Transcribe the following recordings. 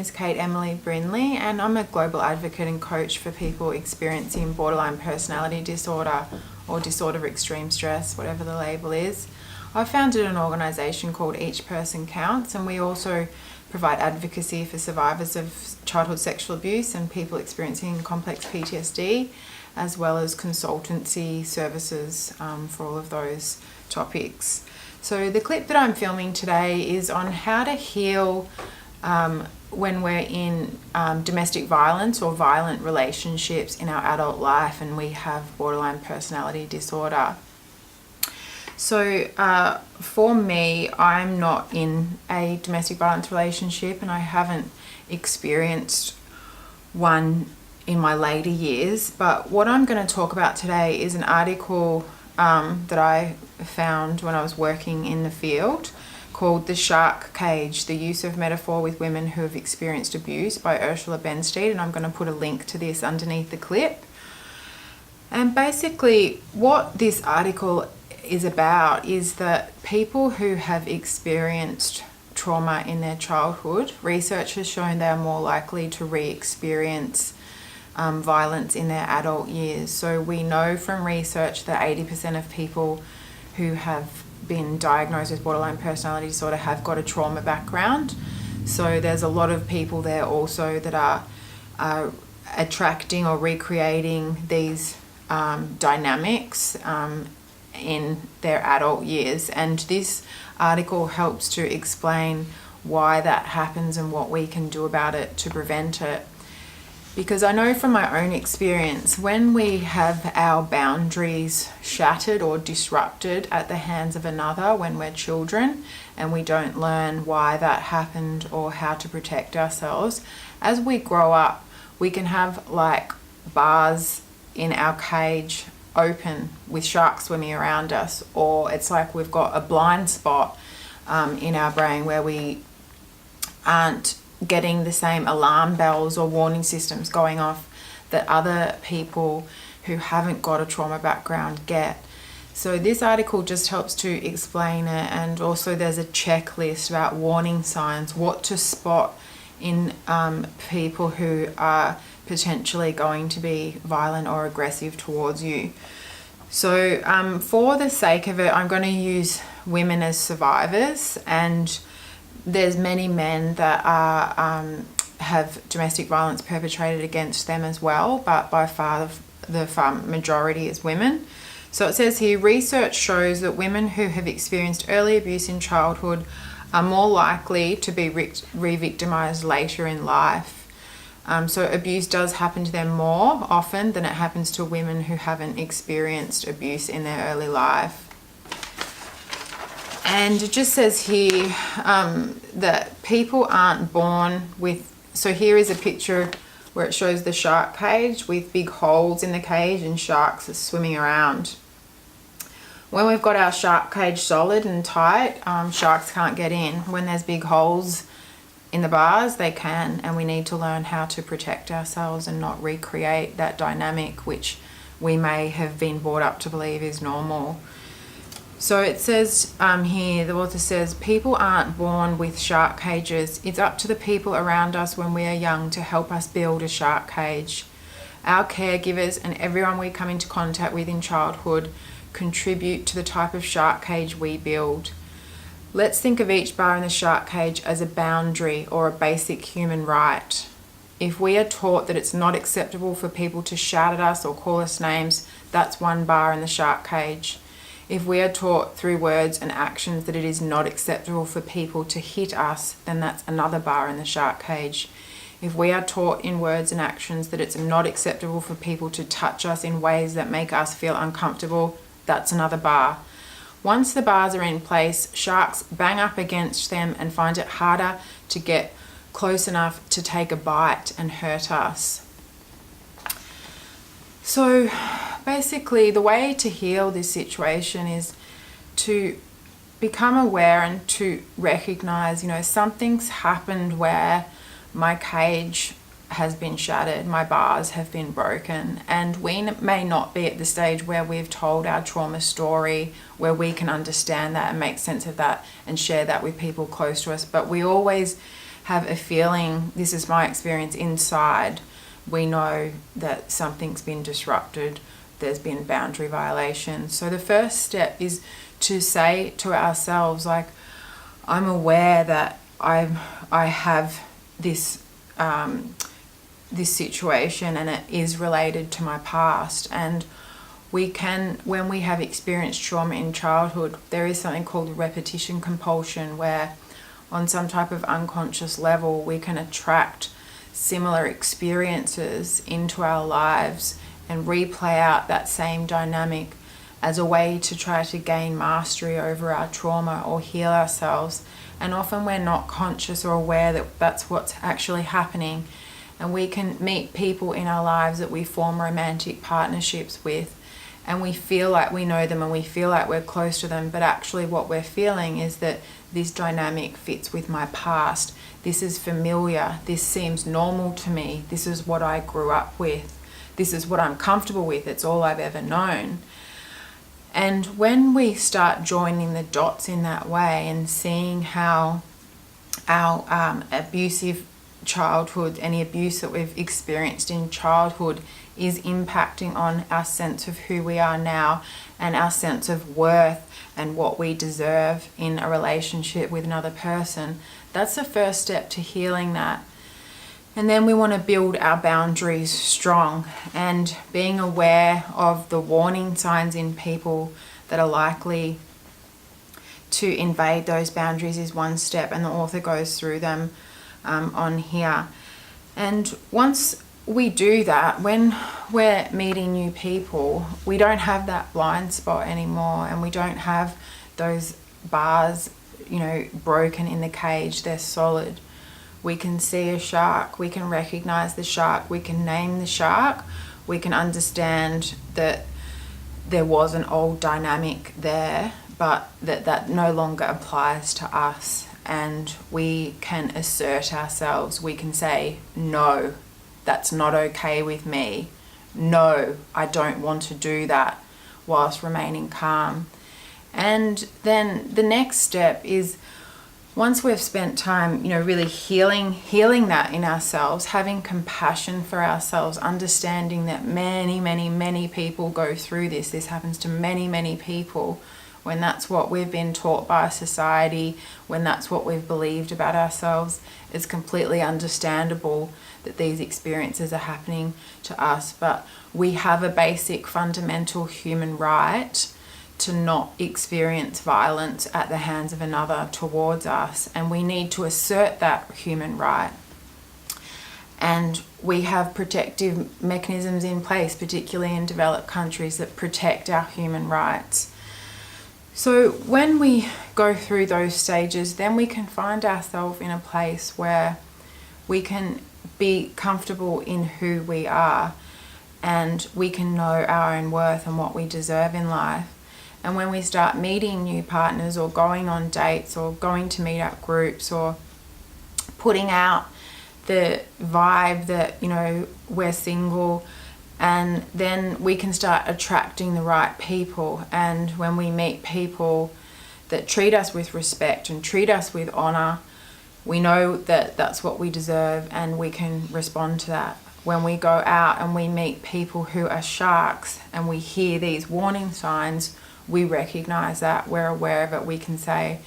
is Kate Emily Brindley, and I'm a global advocate and coach for people experiencing borderline personality disorder or disorder of extreme stress, whatever the label is. I founded an organisation called Each Person Counts, and we also provide advocacy for survivors of childhood sexual abuse and people experiencing complex PTSD, as well as consultancy services for all of those topics. So the clip that I'm filming today is on how to heal when we're in domestic violence or violent relationships in our adult life and we have borderline personality disorder. So for me, I'm not in a domestic violence relationship, and I haven't experienced one in my later years. But what I'm going to talk about today is an article that I found when I was working in the field called The Shark Cage, The Use of Metaphor with Women Who Have Experienced Abuse by Ursula Benstead, and I'm going to put a link to this underneath the clip. And basically what this article is about is that people who have experienced trauma in their childhood, research has shown they are more likely to re-experience violence in their adult years. So we know from research that 80% of people who have been diagnosed with borderline personality disorder have got a trauma background. So there's a lot of people there also that are attracting or recreating these dynamics in their adult years. And this article helps to explain why that happens and what we can do about it to prevent it. Because I know from my own experience, when we have our boundaries shattered or disrupted at the hands of another when we're children, and we don't learn why that happened or how to protect ourselves, as we grow up, we can have like bars in our cage open with sharks swimming around us, or it's like we've got a blind spot in our brain where we aren't getting the same alarm bells or warning systems going off that other people who haven't got a trauma background get. So this article just helps to explain it, and also there's a checklist about warning signs, what to spot in people who are potentially going to be violent or aggressive towards you. So for the sake of it, I'm going to use women as survivors, and there's many men that are have domestic violence perpetrated against them as well, but by far the majority is women. So it says here, research shows that women who have experienced early abuse in childhood are more likely to be re-victimized later in life. So abuse does happen to them more often than it happens to women who haven't experienced abuse in their early life. And it just says here that people aren't born with, so here is a picture where it shows the shark cage with big holes in the cage and sharks are swimming around. When we've got our shark cage solid and tight, sharks can't get in. When there's big holes in the bars, they can, and we need to learn how to protect ourselves and not recreate that dynamic which we may have been brought up to believe is normal. So it says here, the author says, people aren't born with shark cages. It's up to the people around us when we are young to help us build a shark cage. Our caregivers and everyone we come into contact with in childhood contribute to the type of shark cage we build. Let's think of each bar in the shark cage as a boundary or a basic human right. If we are taught that it's not acceptable for people to shout at us or call us names, that's one bar in the shark cage. If we are taught through words and actions that it is not acceptable for people to hit us, then that's another bar in the shark cage. If we are taught in words and actions that it's not acceptable for people to touch us in ways that make us feel uncomfortable, that's another bar. Once the bars are in place, sharks bang up against them and find it harder to get close enough to take a bite and hurt us. So basically, the way to heal this situation is to become aware and to recognize, something's happened where my cage has been shattered, my bars have been broken, and we may not be at the stage where we've told our trauma story, where we can understand that and make sense of that and share that with people close to us, but we always have a feeling, this is my experience inside, we know that something's been disrupted, there's been boundary violations. So the first step is to say to ourselves, like, I'm aware that I have this this situation and it is related to my past. And we can, when we have experienced trauma in childhood, there is something called repetition compulsion, where on some type of unconscious level we can attract similar experiences into our lives and replay out that same dynamic as a way to try to gain mastery over our trauma or heal ourselves. And often we're not conscious or aware that that's what's actually happening. And we can meet people in our lives that we form romantic partnerships with, and we feel like we know them and we feel like we're close to them, but actually what we're feeling is that this dynamic fits with my past. This is familiar. This seems normal to me. This is what I grew up with. This is what I'm comfortable with. It's all I've ever known. And when we start joining the dots in that way and seeing how our abusive childhood, any abuse that we've experienced in childhood, is impacting on our sense of who we are now and our sense of worth and what we deserve in a relationship with another person, that's the first step to healing that. And then we want to build our boundaries strong, and being aware of the warning signs in people that are likely to invade those boundaries is one step, and the author goes through them on here. And once we do that, when we're meeting new people, we don't have that blind spot anymore, and we don't have those bars, broken in the cage. They're solid. We can see a shark, we can recognize the shark, we can name the shark, we can understand that there was an old dynamic there, but that no longer applies to us. And we can assert ourselves. We can say, no, that's not okay with me. No, I don't want to do that, whilst remaining calm. And then the next step is, once we've spent time, really healing that in ourselves, having compassion for ourselves, understanding that many, many, many people go through this. This happens to many, many people. When that's what we've been taught by society, when that's what we've believed about ourselves, it's completely understandable that these experiences are happening to us. But we have a basic fundamental human right to not experience violence at the hands of another towards us, and we need to assert that human right. And we have protective mechanisms in place, particularly in developed countries, that protect our human rights. So when we go through those stages, then we can find ourselves in a place where we can be comfortable in who we are, and we can know our own worth and what we deserve in life. And when we start meeting new partners, or going on dates, or going to meet up groups, or putting out the vibe that, we're single, and then we can start attracting the right people. And when we meet people that treat us with respect and treat us with honor, we know that that's what we deserve, and we can respond to that. When we go out and we meet people who are sharks and we hear these warning signs, we recognize that, we're aware of it, we can say,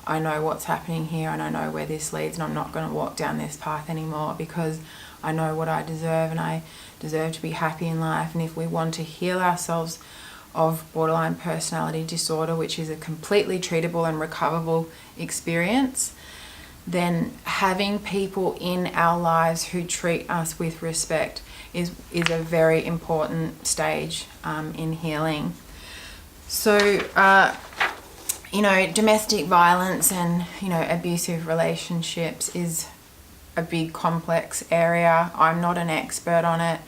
I know what's happening here, and I know where this leads, and I'm not going to walk down this path anymore, because I know what I deserve, and I deserve to be happy in life. And if we want to heal ourselves of borderline personality disorder, which is a completely treatable and recoverable experience, then having people in our lives who treat us with respect is a very important stage in healing. So, domestic violence and, abusive relationships is a big complex area. I'm not an expert on it.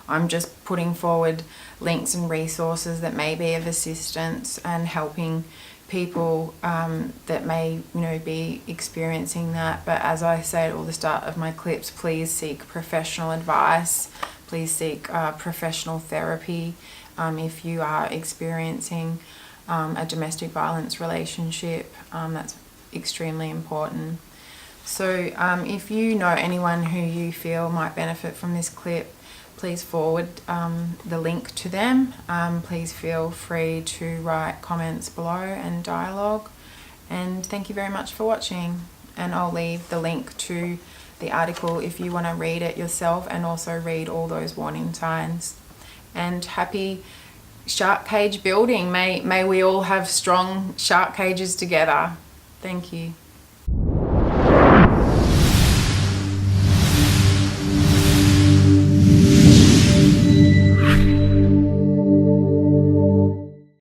I'm just putting forward links and resources that may be of assistance and helping people that may, be experiencing that. But as I say at all the start of my clips, please seek professional advice. Please seek professional therapy if you are experiencing a domestic violence relationship. That's extremely important. So if you know anyone who you feel might benefit from this clip, please forward the link to them. Please feel free to write comments below and dialogue. And thank you very much for watching. And I'll leave the link to the article if you want to read it yourself and also read all those warning signs. And happy shark cage building. May we all have strong shark cages together. Thank you.